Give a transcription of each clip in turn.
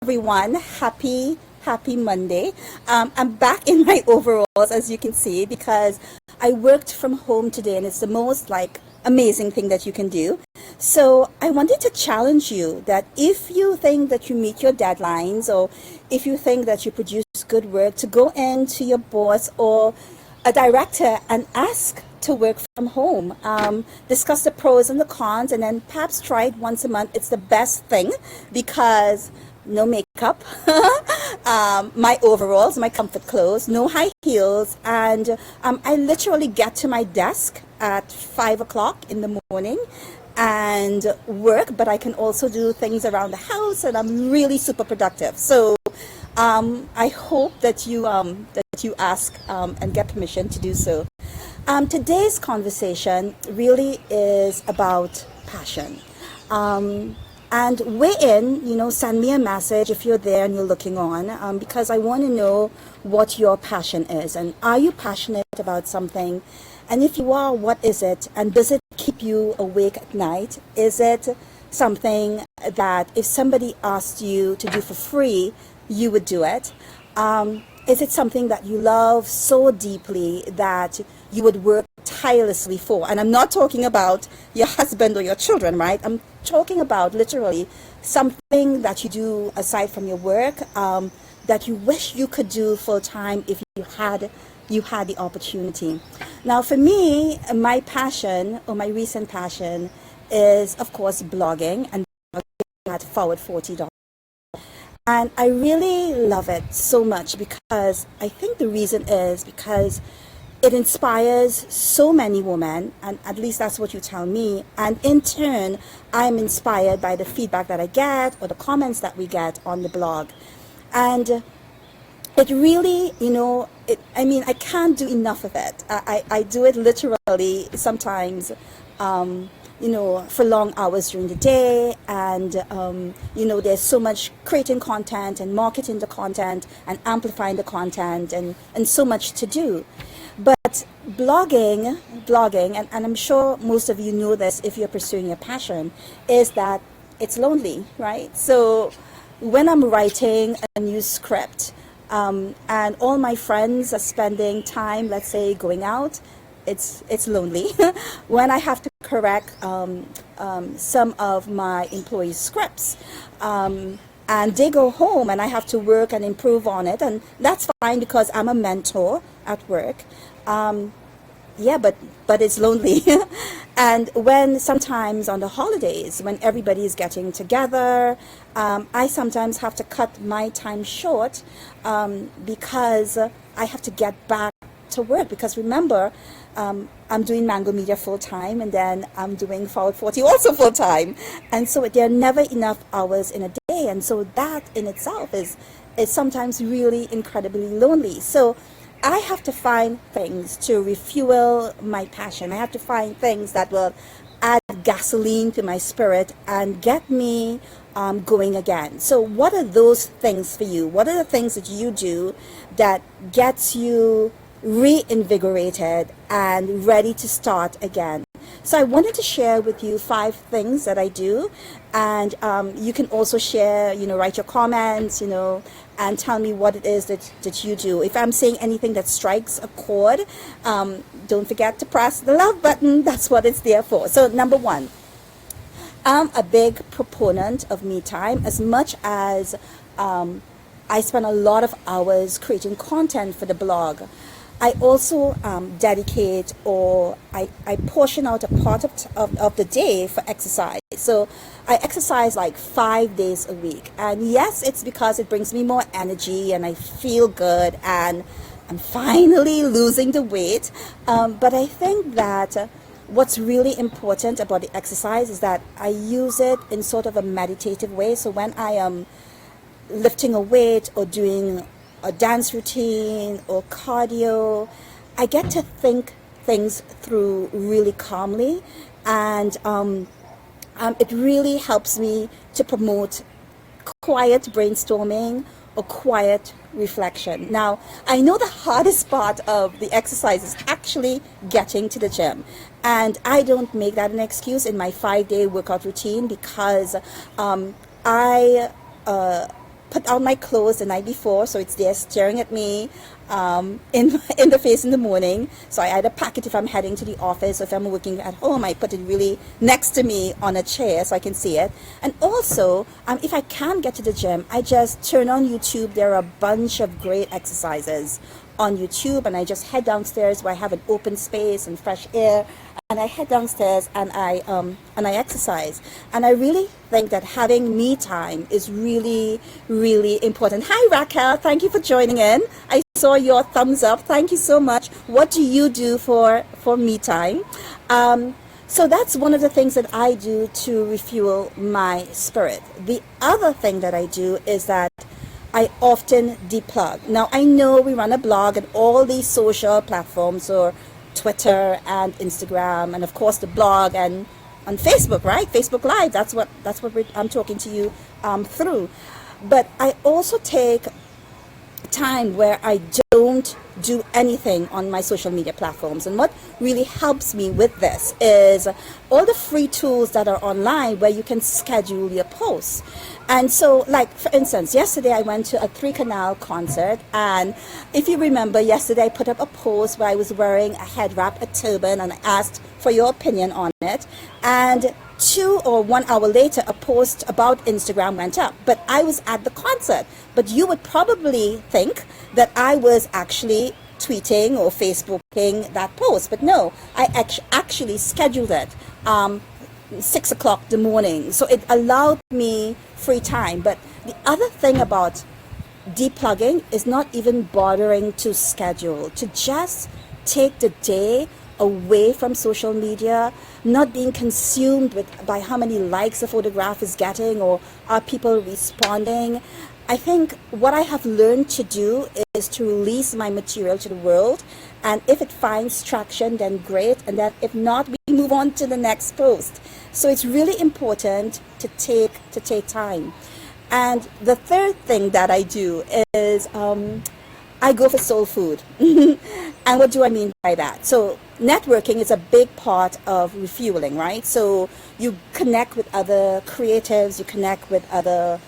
everyone. Happy Monday. I'm back in my overalls, as you can see, because I worked from home today, and it's the most amazing thing that you can do. So I wanted to challenge you that if you think that you meet your deadlines, or if you think that you produce good work, to go into your boss or a director and ask to work from home. Discuss the pros and the cons, and then perhaps try it once a month. It's the best thing because no makeup, my overalls, my comfort clothes, no high heels, and I literally get to my desk at 5 o'clock in the morning and work, but I can also do things around the house, and I'm really super productive. So I hope that you ask and get permission to do so. Today's conversation really is about passion. And weigh in, send me a message if you're there and you're looking on, because I want to know what your passion is. And are you passionate about something? And if you are, what is it? And does it keep you awake at night? Is it something that if somebody asked you to do for free, you would do it? Is it something that you love so deeply that you would work tirelessly for? And I'm not talking about your husband or your children, right? I'm talking about literally something that you do aside from your work, that you wish you could do full time if you had the opportunity. Now, for me, my passion, or my recent passion, is of course blogging, and at forward40.com. And I really love it so much because I think the reason is because it inspires so many women, and at least that's what you tell me. And in turn, I'm inspired by the feedback that I get or the comments that we get on the blog. And it really, I can't do enough of it. I do it literally sometimes, for long hours during the day, and there's so much creating content and marketing the content and amplifying the content, and so much to do. But blogging, and I'm sure most of you know this if you're pursuing your passion, is that it's lonely, right? So when I'm writing a new script, and all my friends are spending time, let's say, going out, it's lonely. When I have to correct some of my employees' scripts, and they go home and I have to work and improve on it, and that's fine because I'm a mentor at work. But it's lonely. And when sometimes on the holidays, when everybody is getting together, I sometimes have to cut my time short because I have to get back to work. Because remember, I'm doing Mango Media full time, and then I'm doing Forward 40 also full time, and so there are never enough hours in a day, and so that in itself is sometimes really incredibly lonely. So I have to find things to refuel my passion. I have to find things that will add gasoline to my spirit and get me going again. So what are those things for you? What are the things that you do that gets you reinvigorated and ready to start again? So I wanted to share with you 5 things that I do, and you can also share, write your comments, and tell me what it is that you do. If I'm saying anything that strikes a chord, don't forget to press the love button. That's what it's there for. So number 1, I'm a big proponent of me time. As much as I spend a lot of hours creating content for the blog, I also dedicate, or I portion out a part of the day for exercise. So I exercise like 5 days a week. And yes, it's because it brings me more energy and I feel good and I'm finally losing the weight. But I think that what's really important about the exercise is that I use it in sort of a meditative way. So when I am lifting a weight or doing a dance routine or cardio, I get to think things through really calmly, and it really helps me to promote quiet brainstorming or quiet reflection. Now, I know the hardest part of the exercise is actually getting to the gym, and I don't make that an excuse in my 5-day workout routine because I put on my clothes the night before, so it's there staring at me in the face in the morning. So I either pack it if I'm heading to the office, or if I'm working at home, I put it really next to me on a chair so I can see it. And also, if I can't get to the gym, I just turn on YouTube. There are a bunch of great exercises on YouTube, and I just head downstairs where I have an open space and fresh air, and I head downstairs and I exercise. And I really think that having me time is really, really important. Hi Raquel, thank you for joining in. I saw your thumbs up. Thank you so much. What do you do for me time? So that's one of the things that I do to refuel my spirit. The other thing that I do is that I often deplug. Now, I know we run a blog and all these social platforms, or Twitter and Instagram, and of course the blog and on Facebook, right? Facebook Live. That's what I'm talking to you through. But I also take time where I don't do anything on my social media platforms. And what really helps me with this is all the free tools that are online where you can schedule your posts. And so, like, for instance, yesterday I went to a Three Canal concert, and if you remember, yesterday I put up a post where I was wearing a head wrap, a turban, and I asked for your opinion on it. And 2 or 1 hour later, a post about Instagram went up, but I was at the concert. But you would probably think that I was actually tweeting or Facebooking that post, but no, I actually scheduled it 6 o'clock the morning, so it allowed me free time. But the other thing about deplugging is not even bothering to schedule, to just take the day away from social media, not being consumed by how many likes a photograph is getting or are people responding. I think what I have learned to do is to release my material to the world, and if it finds traction, then great, and then if not, we move on to the next post. So it's really important to take time. And the third thing that I do is I go for soul food. And what do I mean by that? So networking is a big part of refueling, right? So you connect with other creatives, you connect with other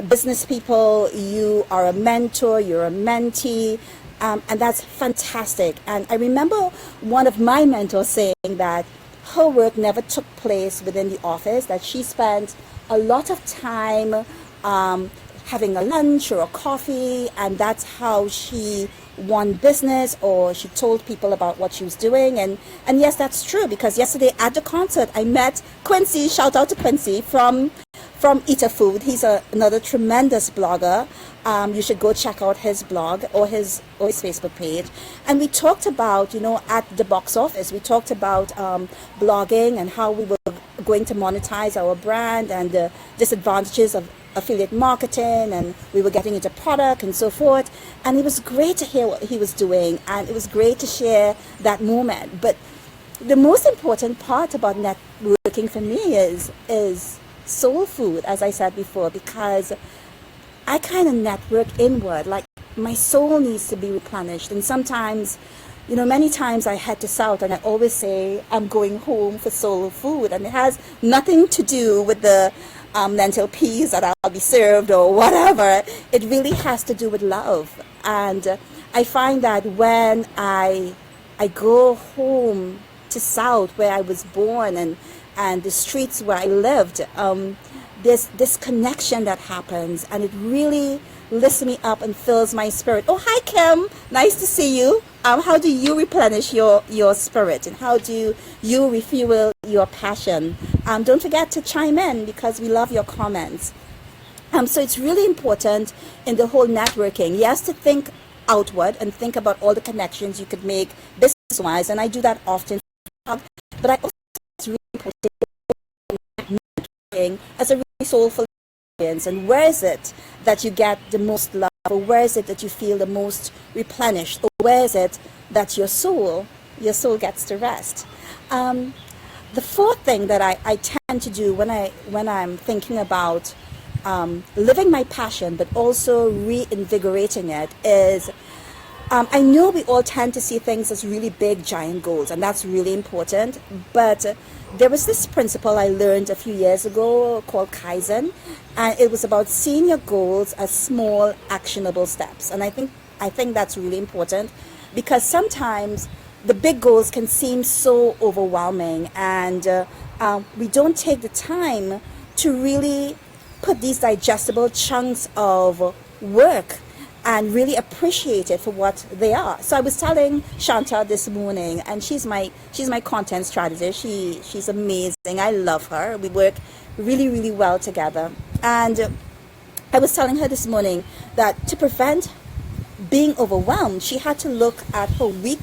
business people, you are a mentor, you're a mentee, and that's fantastic. And I remember one of my mentors saying that her work never took place within the office, that she spent a lot of time having a lunch or a coffee, and that's how she won business, or she told people about what she was doing. And yes, that's true, because yesterday at the concert I met Quincy. Shout out to Quincy from Eater Food. He's another tremendous blogger. You should go check out his blog or his Facebook page. And we talked about, at the box office, we talked about blogging and how we were going to monetize our brand and the disadvantages of affiliate marketing, and we were getting into product and so forth. And it was great to hear what he was doing, and it was great to share that moment. But the most important part about networking for me is soul food, as I said before, because I kind of network inward. Like, my soul needs to be replenished. And sometimes, many times I head to South and I always say I'm going home for soul food, and it has nothing to do with the lentil peas that I'll be served or whatever. It really has to do with love. And I find that when I go home to South, where I was born, and the streets where I lived, there's this connection that happens, and it really lifts me up and fills my spirit. Oh, hi Kim, nice to see you. How do you replenish your spirit, and how do you refuel your passion? Don't forget to chime in, because we love your comments. So it's really important in the whole networking, yes, to think outward and think about all the connections you could make business-wise, and I do that often. But I also think it's really important networking as a really soulful experience. And where is it that you get the most love, or where is it that you feel the most replenished, or where is it that your soul gets to rest? The fourth thing that I tend to do when I'm thinking about living my passion, but also reinvigorating it, is I know we all tend to see things as really big, giant goals, and that's really important. But there was this principle I learned a few years ago called Kaizen, and it was about seeing your goals as small, actionable steps. And I think that's really important, because sometimes the big goals can seem so overwhelming, and we don't take the time to really put these digestible chunks of work and really appreciate it for what they are. So I was telling Shanta this morning, and she's my content strategist. She's amazing. I love her. We work really, really well together. And I was telling her this morning that to prevent being overwhelmed, she had to look at her week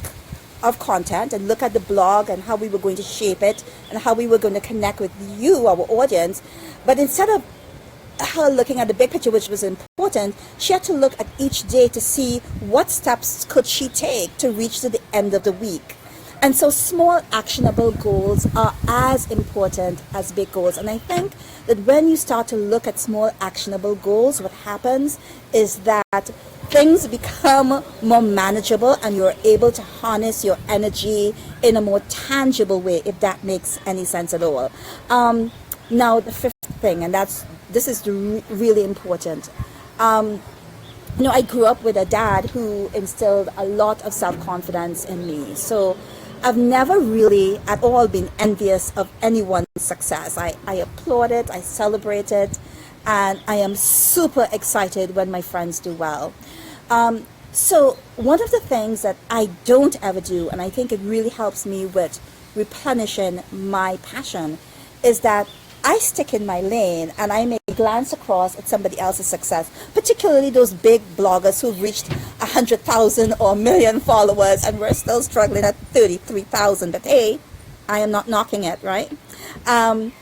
of content and look at the blog and how we were going to shape it and how we were going to connect with you, our audience. But instead of her looking at the big picture, which was important, she had to look at each day to see what steps could she take to reach to the end of the week. And so small actionable goals are as important as big goals. And I think that when you start to look at small actionable goals, what happens is that things become more manageable and you're able to harness your energy in a more tangible way, if that makes any sense at all. Now, the fifth thing, and this is really important. I grew up with a dad who instilled a lot of self-confidence in me. So I've never really at all been envious of anyone's success. I applaud it, I celebrate it, and I am super excited when my friends do well. So one of the things that I don't ever do, and I think it really helps me with replenishing my passion, is that I stick in my lane and I may glance across at somebody else's success, particularly those big bloggers who've reached 100,000 or 1 million followers, and we're still struggling at 33,000. But hey, I am not knocking it, right? And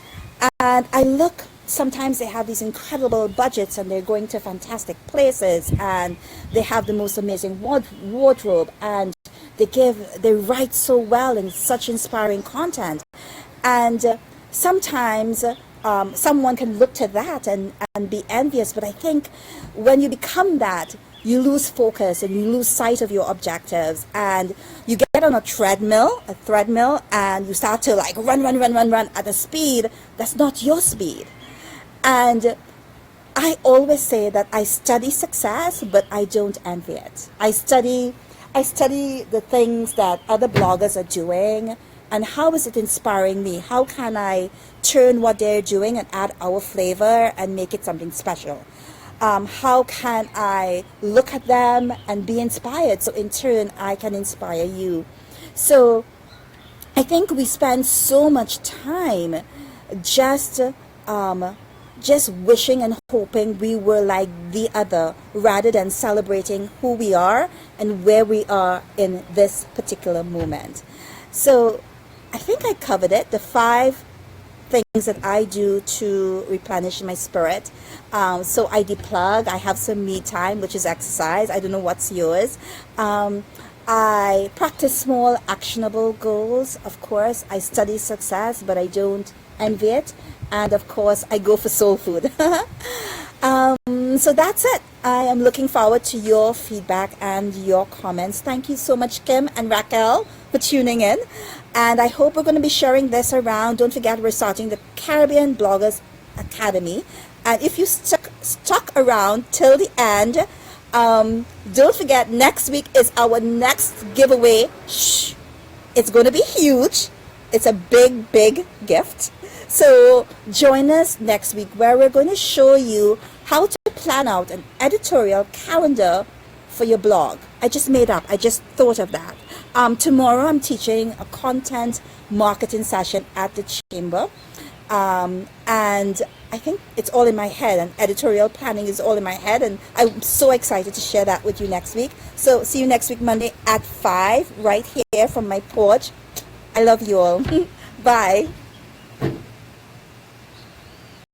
I look, sometimes they have these incredible budgets and they're going to fantastic places and they have the most amazing wardrobe, and they write so well and such inspiring content. And sometimes someone can look to that and be envious, but I think when you become that, you lose focus and you lose sight of your objectives, and you get on a treadmill, and you start to like run at a speed that's not your speed. And I always say that I study success, but I don't envy it. I study the things that other bloggers are doing, and how is it inspiring me? How can I turn what they're doing and add our flavor and make it something special? How can I look at them and be inspired, so in turn I can inspire you? So I think we spend so much time just wishing and hoping we were like the other, rather than celebrating who we are and where we are in this particular moment. So I think I covered it, the 5 things that I do to replenish my spirit. So I DPlug, I have some me time, which is exercise. I don't know what's yours. I practice small actionable goals. Of course, I study success, but I don't envy it. And of course, I go for soul food. So that's it. I am looking forward to your feedback and your comments. Thank you so much, Kim and Raquel, for tuning in. And I hope we're going to be sharing this around. Don't forget, we're starting the Caribbean Bloggers Academy. And if you stuck around till the end, don't forget, next week is our next giveaway. Shh, it's going to be huge. It's a big, big gift. So join us next week, where we're going to show you how to plan out an editorial calendar for your blog. I just thought of that. Tomorrow I'm teaching a content marketing session at the Chamber. And I think it's all in my head, and editorial planning is all in my head, and I'm so excited to share that with you next week. So see you next week, Monday at 5, right here from my porch. I love you all. Bye.